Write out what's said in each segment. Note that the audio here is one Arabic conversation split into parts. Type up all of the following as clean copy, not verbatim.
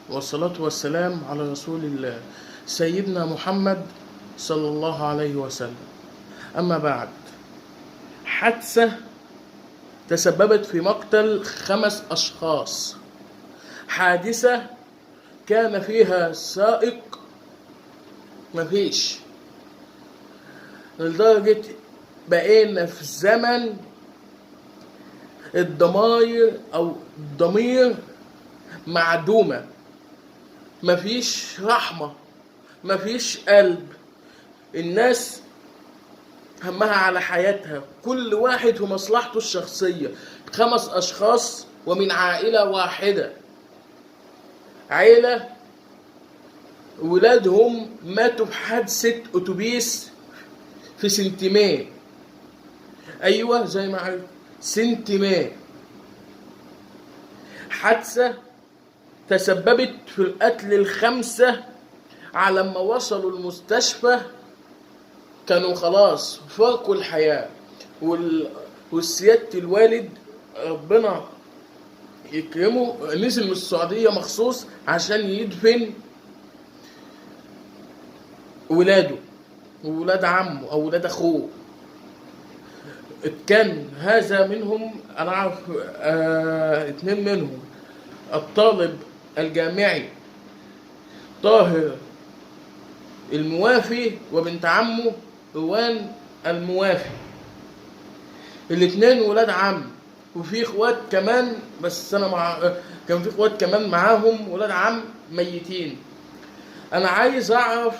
والصلاة والسلام على رسول الله سيدنا محمد صلى الله عليه وسلم. أما بعد، حادثة تسببت في مقتل 5 أشخاص. حادثة كان فيها سائق مفيش، لدرجة بقينا في زمن الضماير أو الضمير معدومة، مفيش رحمة، مفيش قلب. الناس همها على حياتها، كل واحد في مصلحته الشخصية. 5 أشخاص ومن عائلة واحدة، عائلة ولادهم ماتوا بحادثة أتوبيس في سنتيمين. أيوة زي ما عارف، سنتيمين. حادثة تسببت في القتل ال5. على ما وصلوا المستشفى كانوا خلاص فارقوا الحياة. والسيادة الوالد ربنا يكرمه نزل من السعودية مخصوص عشان يدفن ولاده وولاد عمه أو ولاد أخوه. كان هذا منهم، أنا أعرف 2 منهم، الطالب الجامعي طاهر الموافي وبنت عمه روان الموافي. 2 ولاد عم، وفي اخوات كمان، بس انا كان في اخوات كمان معاهم ولاد عم ميتين. انا عايز اعرف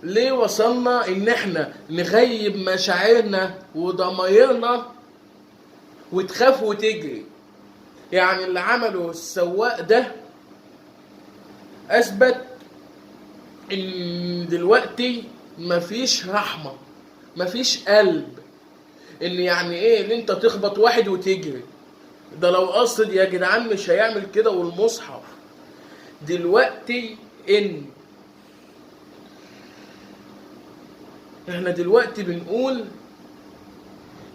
ليه وصلنا ان احنا نغيب مشاعرنا وضمايرنا وتخاف وتجري. يعني اللي عمله السواق ده اثبت ان دلوقتي مفيش رحمة، مفيش قلب. ان يعني ايه ان انت تخبط واحد وتجري؟ ده لو قصد يا جدعان مش هيعمل كده. والمصحف دلوقتي احنا دلوقتي بنقول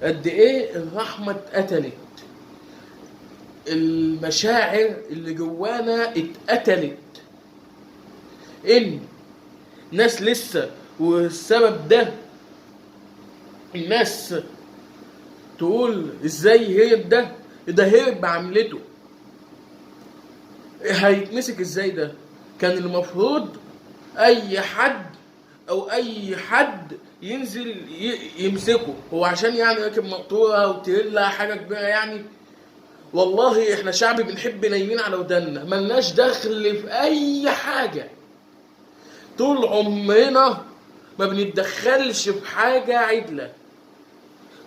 قد ايه الرحمة اتقتلت، المشاعر اللي جوانا اتقتلت. ان ناس لسه، والسبب ده الناس تقول ازاي هرب؟ ده هرب بعملته، هيتمسك ازاي؟ ده كان المفروض اي حد ينزل يمسكه. هو عشان يعني راكب مقطوره وتريلا حاجه كبيره يعني؟ والله احنا شعب بنحب نايمين على ودنا، ملناش دخل في اي حاجه. طول عمرنا ما بنتدخلش في حاجه عدله.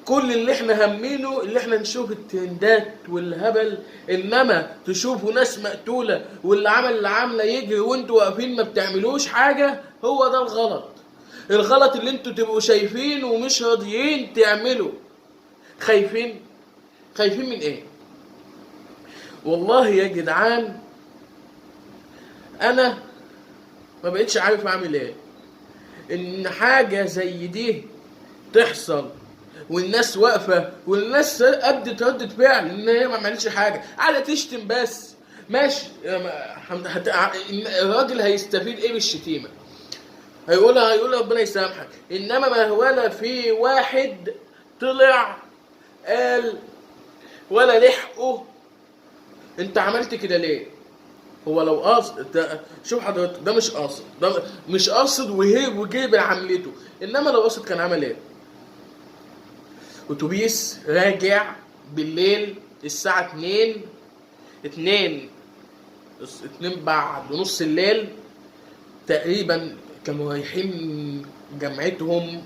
كل اللي احنا همينه اللي احنا نشوف الترندات والهبل، انما تشوفوا ناس مقتوله واللي عمل اللي عامله يجري وانتوا واقفين ما بتعملوش حاجه. هو ده الغلط اللي انتوا تبقوا شايفين ومش راضيين تعملوا. خايفين من ايه؟ والله يا جدعان انا ما بقتش عارف اعمل ايه. ان حاجه زي دي تحصل والناس واقفه، والناس ابدت ردة فعل ان هي ما عملتش حاجه، على تشتم بس. ماشي، الراجل هيستفيد ايه بالشتيمه؟ هيقول ربنا يسامحك. انما ما ولا في واحد طلع قال ولا لحقه انت عملت كده ليه؟ هو لو قاصد شوف حضرتك، ده مش قاصد وهرب وجري بعملته. انما لو قاصد كان عمل ايه؟ اتوبيس راجع بالليل الساعة 2 بعد نص الليل تقريبا، كانوا رايحين جامعتهم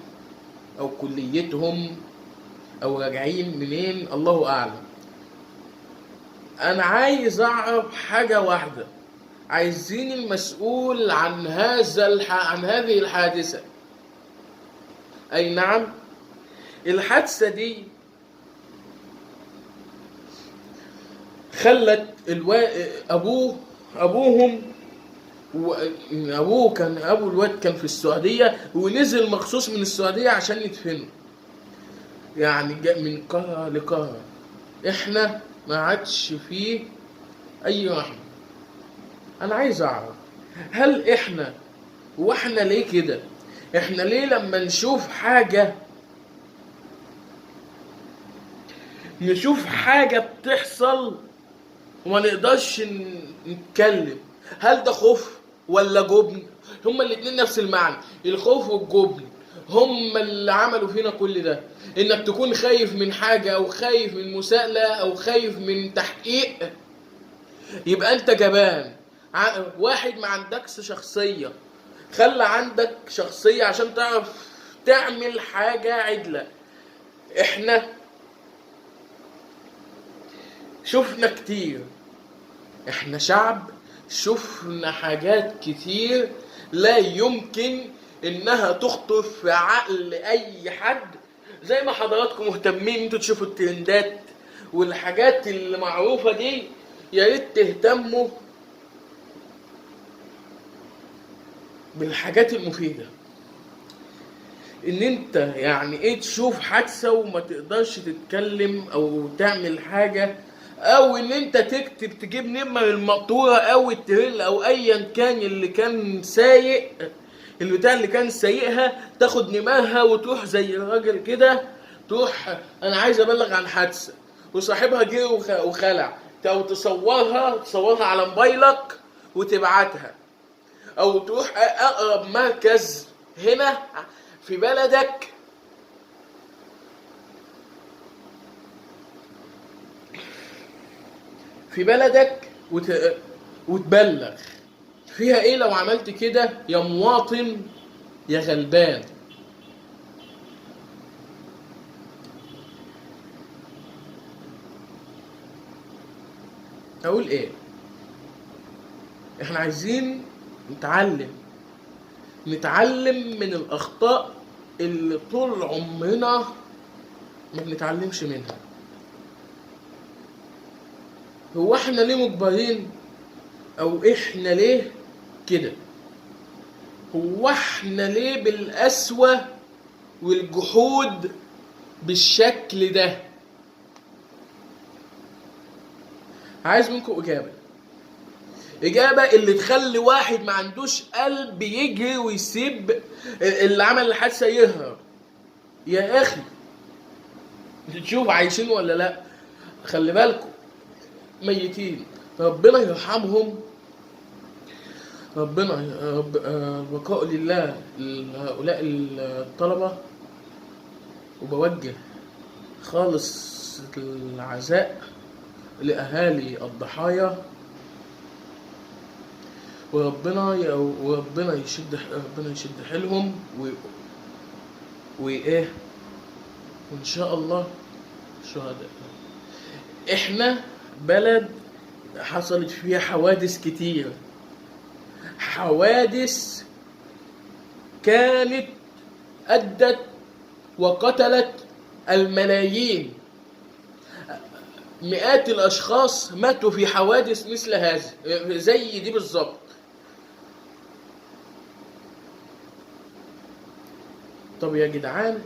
او كليتهم او راجعين منين الله اعلم. انا عايز اعرف حاجة واحدة، عايزين المسؤول عن هذه الحادثة. اي نعم، الحادثة دي خلت ابوهم ابو الواد كان في السعودية ونزل مخصوص من السعودية عشان يدفنه. يعني جاء من قارة لقارة. احنا ما عادش فيه اي رحمة. انا عايز اعرف، هل احنا واحنا ليه كده؟ احنا ليه لما نشوف حاجة بتحصل وما نقدرش نتكلم؟ هل ده خوف ولا جبن؟ هما الاتنين نفس المعنى، الخوف والجبن هما اللي عملوا فينا كل ده. انك تكون خايف من حاجة او خايف من مساءلة او خايف من تحقيق، يبقى انت جبان. واحد ما عندكش شخصية، خلى عندك شخصية عشان تعرف تعمل حاجة عدلة. احنا شفنا كتير، احنا شعب شفنا حاجات كتير لا يمكن انها تخطر في عقل اي حد. زي ما حضراتكم مهتمين انتوا تشوفوا الترندات والحاجات اللي معروفة دي، يا ريت تهتموا بالحاجات المفيدة. ان انت يعني ايه تشوف حادثة وما تقدرش تتكلم او تعمل حاجة، او ان انت تكتب تجيب نمر المقطورة او التريل او ايا كان اللي كان سايق البتاع اللي كان سايقها، تاخد نمرها وتروح زي الراجل كده، تروح انا عايز ابلغ عن حادثة وصاحبها جه وخلع، او تصورها على موبايلك وتبعتها، او تروح اقرب مركز هنا في بلدك وتبلغ. فيها ايه لو عملت كده يا مواطن يا غلبان؟ اقول ايه؟ احنا عايزين نتعلم من الاخطاء اللي طول عمرنا ما بنتعلمش منها. هو احنا ليه مجبرين؟ او احنا ليه كده؟ هو احنا ليه بالقسوة والجحود بالشكل ده؟ عايز منكم اجابة اللي تخلي واحد ما عندوش قلب يجري ويسيب اللي عمل الحادثة يهرب. يا اخي تشوف عايشين ولا لا؟ خلي بالكم ميتين، ربنا يرحمهم. بقاء لله لهؤلاء الطلبة، وبوجه خالص العزاء لأهالي الضحايا، وربنا يشد حيلهم وإيه، وإن شاء الله شهداء. إحنا بلد حصلت فيها حوادث كتير، حوادث كانت أدت وقتلت الملايين. مئات الأشخاص ماتوا في حوادث مثل هذه زي دي بالظبط. طب يا جدعان،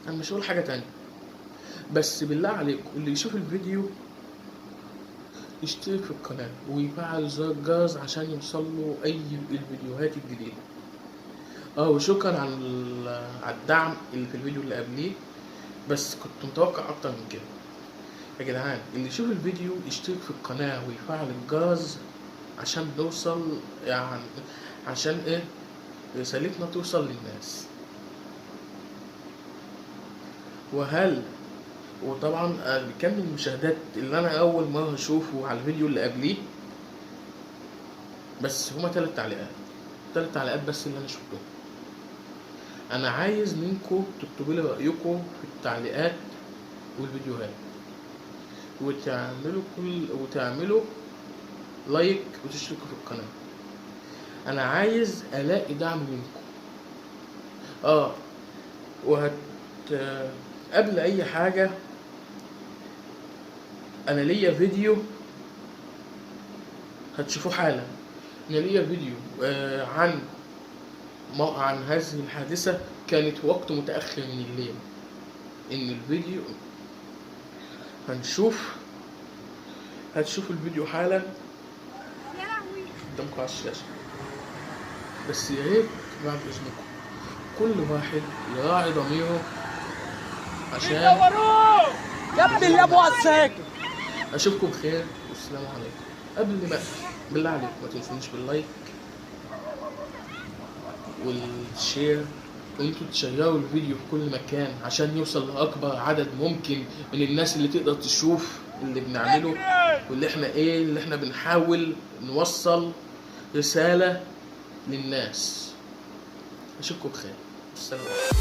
أنا مش هقول حاجة تانية، بس بالله عليكم اللي يشوف الفيديو يشترك في القناة ويفعل زر الجرس عشان يوصله أي الفيديوهات الجديدة. وشكرا على الدعم اللي في الفيديو اللي قبليه، بس كنت متوقع أكتر من كده. يا جدعان اللي يشوف الفيديو يشترك في القناة ويفعل الجرس عشان نوصل، يعني عشان إيه، رسالتنا توصل للناس. وطبعا كم المشاهدات اللي انا اول مره اشوفه على الفيديو اللي قبليه، بس هما 3 تعليقات بس اللي انا شفتهم. انا عايز منكم تكتبوا لي رايكم في التعليقات والفيديوهات، وتعملوا لايك وتشتركوا في القناه. انا عايز الاقي دعم منكم. قبل اي حاجه، انا ليا فيديو هتشوفوه حالا. انا ليا فيديو عن هذه الحادثة، كانت وقت متأخر من الليل. ان الفيديو هنشوف هتشوفوا الفيديو حالا قدامكم على الشاشة. بس يا ريت بعد اذنكم كل واحد يراعي ضميره عشان يا ابني اللي ابوها ساكت. اشوفكم بخير والسلام عليكم. قبل ما بالله عليكم ما تنسونيش باللايك والشير، وانتوا تشيروا الفيديو في كل مكان عشان يوصل لاكبر عدد ممكن من الناس اللي تقدر تشوف اللي بنعمله، واللي احنا اللي احنا بنحاول نوصل رسالة للناس. اشوفكم بخير، السلام عليكم.